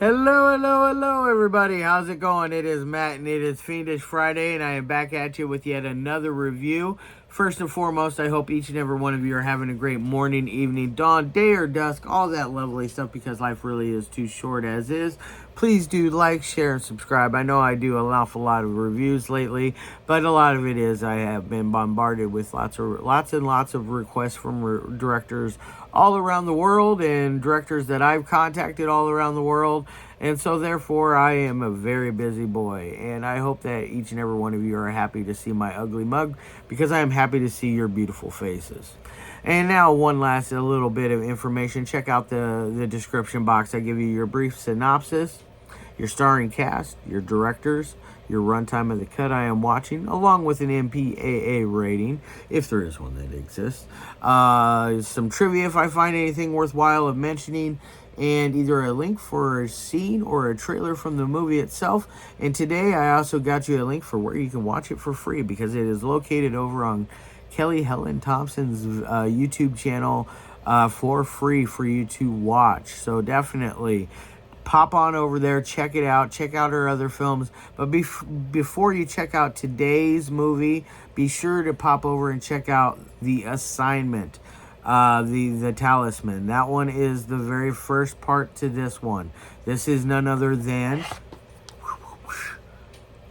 Hello, everybody. How's it going? It is Matt, and it is Fiendish Friday, and I am back at you with yet another review. First and foremost, I hope each and every one of you are having a great morning, evening, dawn, day, or dusk, all that lovely stuff, because life really is too short as is. Please do like, share, and subscribe. I know I do an awful lot of reviews lately, but a lot of it is I have been bombarded with lots and lots of requests from directors all around the world, and directors that I've contacted all around the world. And so therefore I am a very busy boy, and I hope that each and every one of you are happy to see my ugly mug, because I am happy to see your beautiful faces. And now a little bit of information. Check out the description box. I give you your brief synopsis, your starring cast, your directors, your runtime of the cut I am watching, along with an MPAA rating, if there is one that exists. Some trivia if I find anything worthwhile of mentioning, and either a link for a scene or a trailer from the movie itself. And today I also got you a link for where you can watch it for free, because it is located over on Kelly Helen Thompson's YouTube channel for free for you to watch. So definitely pop on over there, check it out, check out her other films. But before you check out today's movie, be sure to pop over and check out The Assignment, the Talisman. That one is the very first part to this one. This is none other than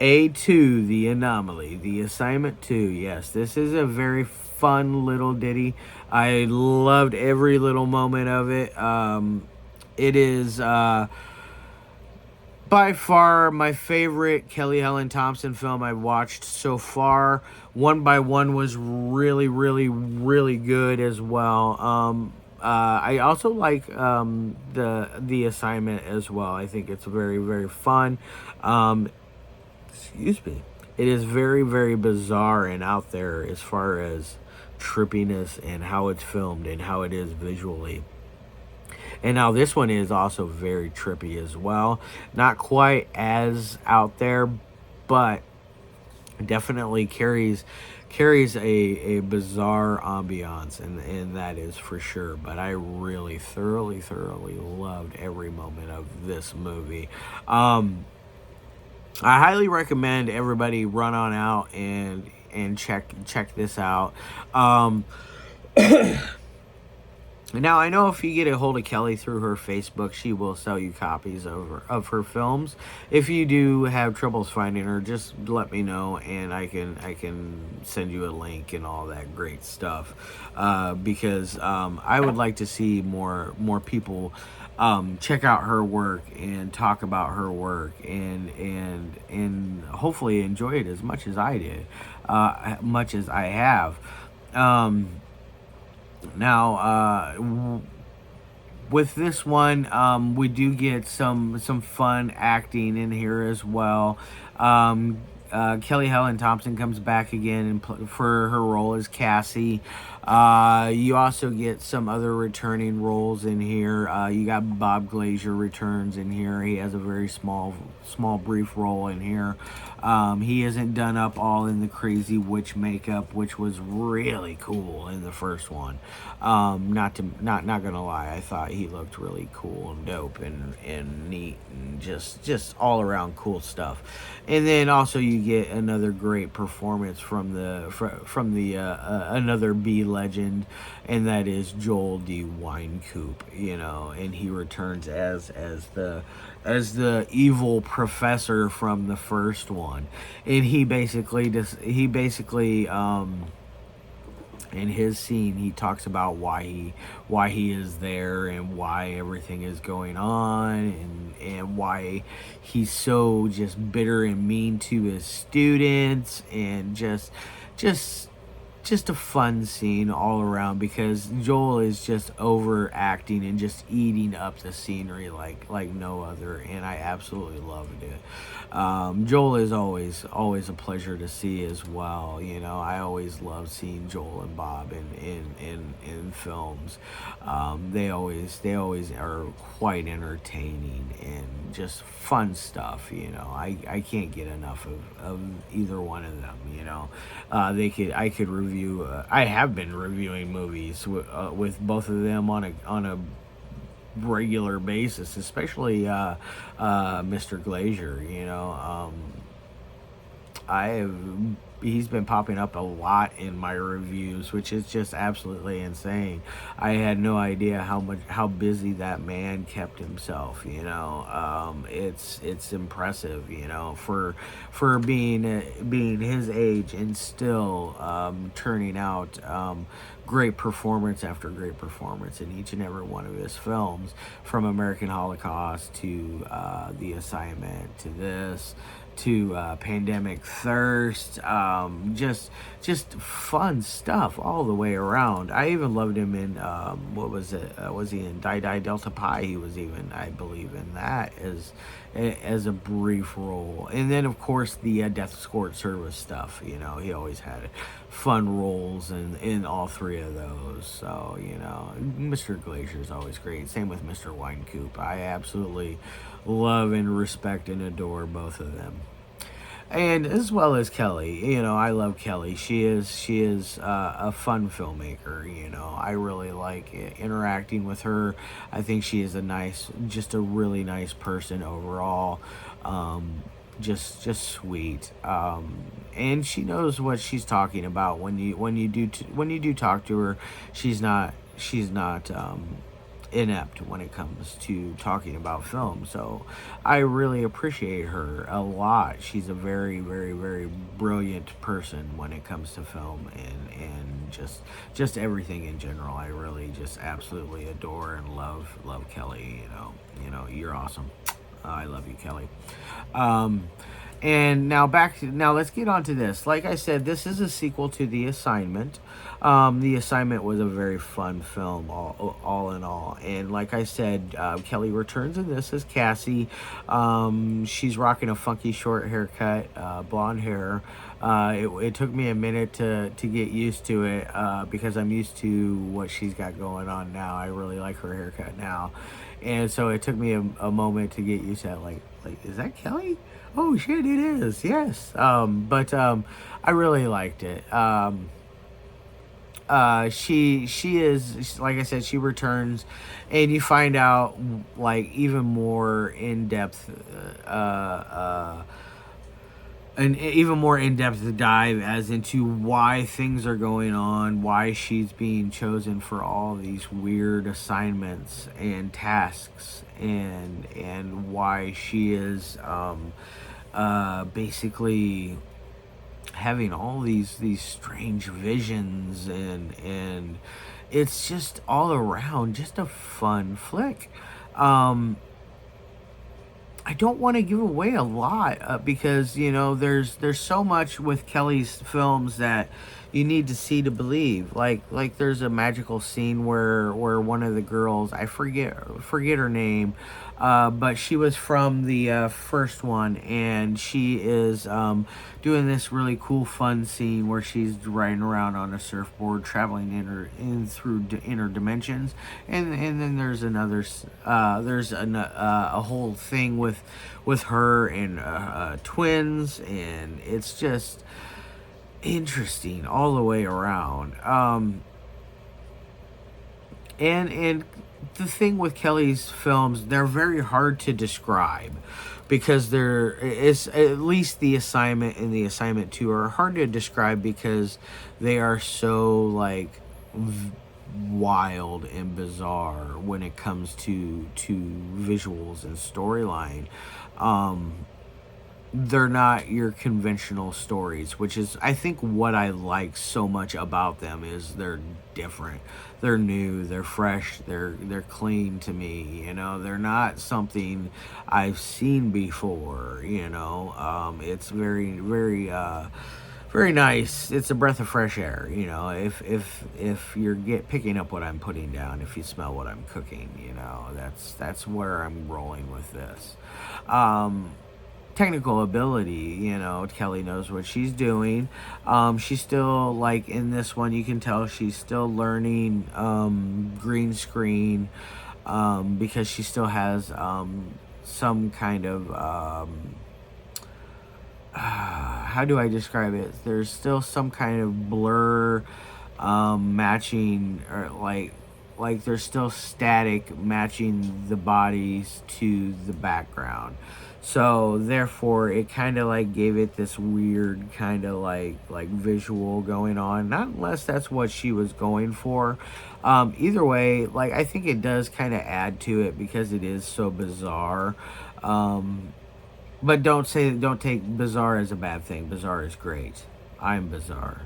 A2, The Anomaly, The Assignment 2. Yes, this is a very fun little ditty. I loved every little moment of it. It is by far my favorite Kelly Helen Thompson film I've watched so far. One by One was really, really, really good as well. I also like the Assignment as well. I think it's very, very fun. Excuse me. It is very, very bizarre and out there as far as trippiness and how it's filmed and how it is visually. And now this one is also very trippy as well. Not quite as out there, but definitely carries a bizarre ambiance, and that is for sure. But I really thoroughly loved every moment of this movie. I highly recommend everybody run on out and check this out. Now, I know if you get a hold of Kelly through her Facebook, she will sell you copies of her films. If you do have troubles finding her, just let me know, and I can send you a link and all that great stuff. Because I would like to see more people check out her work and talk about her work, and hopefully enjoy it as much as I did, much as I have. Now, with this one, we do get some fun acting in here as well. Kelly Helen Thompson comes back again for her role as Cassie. You also get some other returning roles in here. You got Bob Glazier returns in here. He has a very small brief role in here. He isn't done up all in the crazy witch makeup, which was really cool in the first one. Not gonna lie, I thought he looked really cool and dope and neat and just all around cool stuff. And then also you get another great performance from the another B legend, and that is Joel D. Wynkoop. And he returns as the evil professor from the first one, and he basically in his scene he talks about why he is there and why everything is going on, and why he's so just bitter and mean to his students, and just a fun scene all around, because Joel is just overacting and just eating up the scenery like no other, and I absolutely loved it. Joel is always a pleasure to see as well. I always love seeing Joel and Bob in films. They always are quite entertaining and just fun stuff. I can't get enough of either one of them. I could review. I have been reviewing movies with both of them on a regular basis, especially Mr. Glazier. I have he's been popping up a lot in my reviews, which is just absolutely insane. I had no idea how busy that man kept himself. It's impressive. For being his age and still turning out great performance after great performance in each and every one of his films, from American Holocaust to The Assignment to this to Pandemic Thirst. Just fun stuff all the way around. I even loved him in what was it? Was he in Die Die Delta Pi? He was even, I believe, in that as a brief role. And then of course the Death Escort Service stuff. He always had fun roles in all three of those. So Mr. Glacier is always great. Same with Mr. Wynkoop. I absolutely love and respect and adore both of them, and as well as Kelly. I love Kelly. She is a fun filmmaker. I really like interacting with her. I think she is just a really nice person overall. Just sweet. And she knows what she's talking about when you do talk to her. She's not inept when it comes to talking about film. So I really appreciate her a lot. She's a very, very, very brilliant person when it comes to film and just everything in general. I really just absolutely adore and love Kelly. You're awesome. I love you, Kelly. And now let's get on to this. Like I said, this is a sequel to The Assignment. The Assignment was a very fun film, all in all. And like I said, Kelly returns in this as Cassie. She's rocking a funky short haircut, blonde hair. It took me a minute to get used to it because I'm used to what she's got going on now. I really like her haircut now. And so it took me a moment to get used to that. Like, is that Kelly? Oh shit, it is. Yes. But I really liked it. She is, like I said, she returns, and you find out like even more in depth, an even more in-depth dive as into why things are going on, why she's being chosen for all these weird assignments and tasks, and why she is basically having all these strange visions, and it's just all around just a fun flick. I don't want to give away a lot because there's so much with Kelly's films that you need to see to believe. Like there's a magical scene where one of the girls, I forget her name, but she was from the first one, and she is doing this really cool fun scene where she's riding around on a surfboard, traveling through inner dimensions, and then there's a whole thing with her and twins, and it's just interesting all the way around. And the thing with Kelly's films, they're very hard to describe because there is, at least The Assignment and The Assignment 2 are hard to describe because they are so like wild and bizarre when it comes to visuals and storyline. They're not your conventional stories, which is, I think, what I like so much about them is they're different, they're new, they're fresh, they're clean to me. They're not something I've seen before. It's very, very very nice. It's a breath of fresh air. If you're picking up what I'm putting down, if you smell what I'm cooking, that's where I'm rolling with this. Technical ability, Kelly knows what she's doing. She's still, like in this one, you can tell she's still learning green screen, because she still has some kind of how do I describe it? There's still some kind of blur matching, or like there's still static matching the bodies to the background. So therefore it kind of like gave it this weird kind of like visual going on, not unless that's what she was going for. Either way, like I think it does kind of add to it because it is so bizarre. But don't take bizarre as a bad thing. Bizarre is great. I'm bizarre.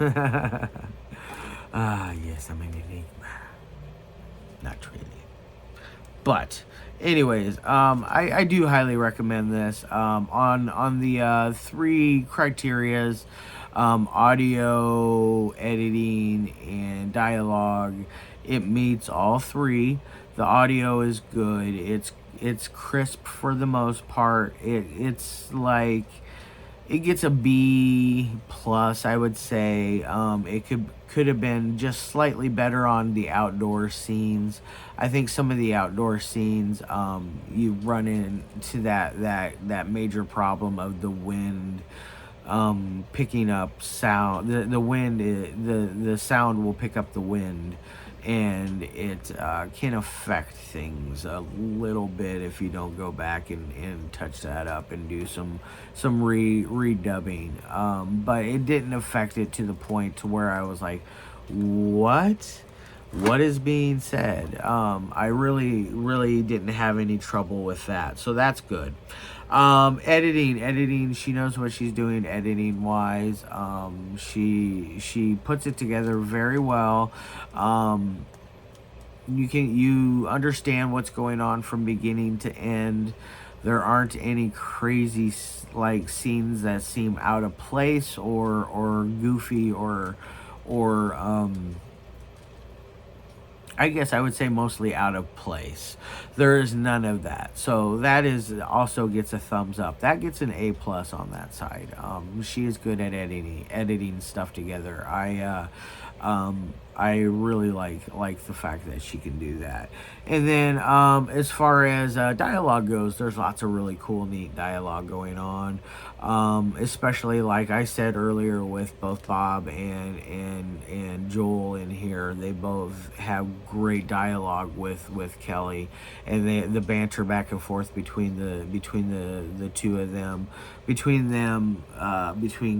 Yes, I'm an enigma. Not really. But anyways, I do highly recommend this. On the three criterias, audio, editing, and dialogue, it meets all three. The audio is good. It's crisp for the most part. It's like it gets a B plus, I would say. It could have been just slightly better on the outdoor scenes. I think some of the outdoor scenes, you run into that major problem of the wind picking up sound. The wind, the sound will pick up the wind, and it can affect things a little bit if you don't go back and touch that up and do some redubbing. But it didn't affect it to the point to where I was like, what is being said? I really didn't have any trouble with that, so that's good. Editing, she knows what she's doing editing wise. She puts it together very well. You understand what's going on from beginning to end. There aren't any crazy like scenes that seem out of place or goofy or I guess I would say mostly out of place. There is none of that. So that is also gets a thumbs up. That gets an A plus on that side. She is good at editing stuff together. I really like the fact that she can do that. And then as far as dialogue goes, there's lots of really cool, neat dialogue going on. Especially like I said earlier with both Bob and Joel in here, they both have great dialogue with Kelly, and the banter back and forth between the two of them, between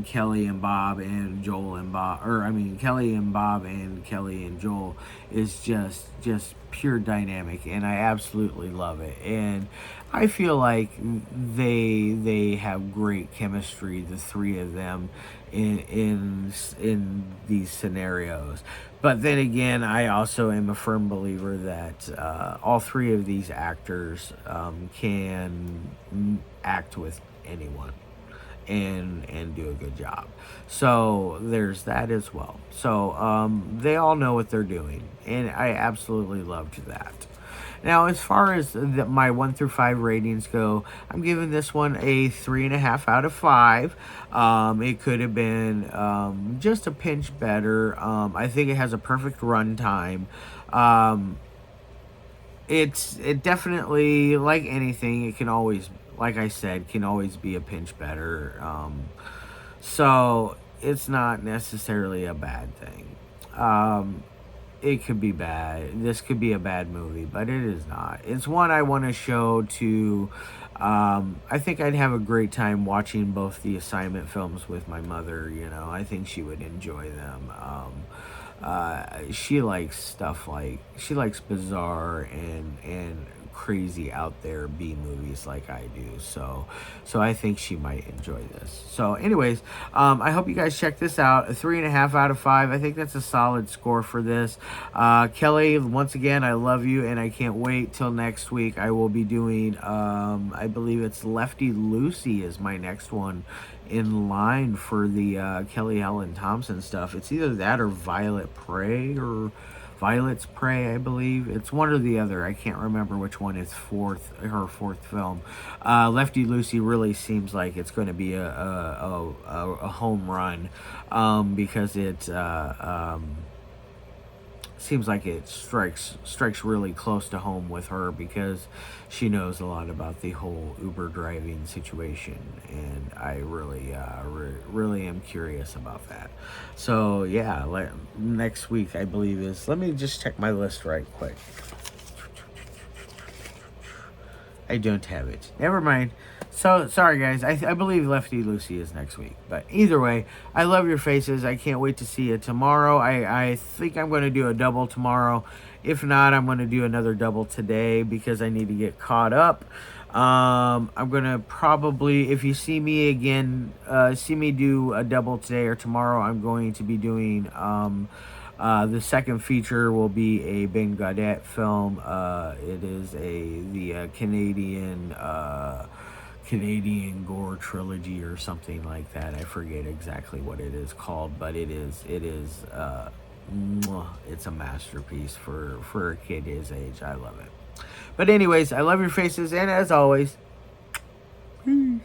Kelly and Bob and Joel and Bob, or I mean Kelly and Bob and Kelly and Joel is just pure dynamic, and I absolutely love it. And I feel like they have great chemistry, the three of them, in these scenarios. But then again, I also am a firm believer that all three of these actors can act with anyone and do a good job. So there's that as well. So they all know what they're doing, and I absolutely loved that. Now, as far as my 1 through 5 ratings go, I'm giving this one a 3.5 out of 5. It could have been just a pinch better. I think it has a perfect runtime. It definitely, like anything, it can always, like I said, can always be a pinch better. So it's not necessarily a bad thing. It could be bad. This could be a bad movie, but it is not. It's one I want to show to. I think I'd have a great time watching both the assignment films with my mother. You know, I think she would enjoy them. She likes stuff like, she likes bizarre and crazy out there B movies like I do, so I think she might enjoy this. So anyways, I hope you guys check this out. A 3.5 out of 5. I think that's a solid score for this. Kelly, once again, I love you, and I can't wait till next week. I will be doing I believe it's Lefty Lucy is my next one in line for the Kelly Helen Thompson stuff. It's either that or Violet's Prey, I believe. It's one or the other. I can't remember which one is her fourth film. Lefty Lucy really seems like it's going to be a home run, because seems like it strikes really close to home with her because she knows a lot about the whole Uber driving situation, and I really really am curious about that. So yeah, next week I believe is, let me just check my list right quick. I don't have it. Never mind. So, sorry guys, I believe Lefty Lucy is next week. But either way, I love your faces. I can't wait to see you tomorrow. I think I'm going to do a double tomorrow. If not, I'm going to do another double today because I need to get caught up. I'm going to probably, if you see me again, see me do a double today or tomorrow, I'm going to be doing... the second feature will be a Ben Gaudette film. It is the Canadian gore trilogy or something like that. I forget exactly what it is called, but it's a masterpiece for a kid his age. I love it. But anyways, I love your faces, and as always, peace.